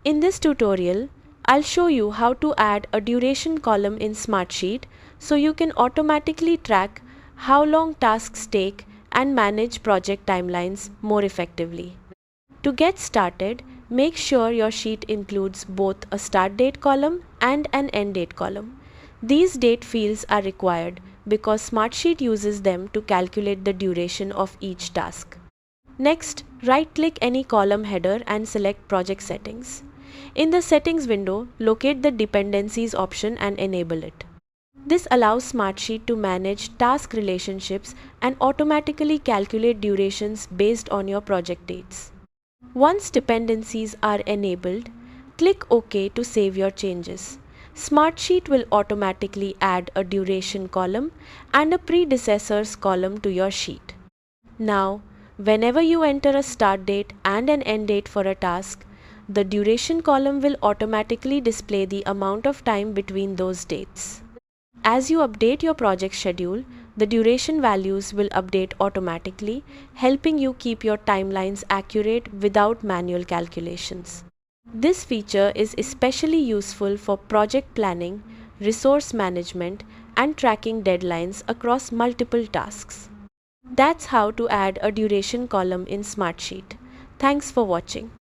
In this tutorial, I'll show you how to add a duration column in Smartsheet so you can automatically track how long tasks take and manage project timelines more effectively. To get started, make sure your sheet includes both a start date column and an end date column. These date fields are required because Smartsheet uses them to calculate the duration of each task. Next, right-click any column header and select Project Settings. In the Settings window, locate the Dependencies option and enable it. This allows Smartsheet to manage task relationships and automatically calculate durations based on your project dates. Once dependencies are enabled, click OK to save your changes. Smartsheet will automatically add a duration column and a predecessors column to your sheet. Now, whenever you enter a start date and an end date for a task, the duration column will automatically display the amount of time between those dates. As you update your project schedule, the duration values will update automatically, helping you keep your timelines accurate without manual calculations. This feature is especially useful for project planning, resource management, and tracking deadlines across multiple tasks. That's how to add a duration column in Smartsheet. Thanks for watching.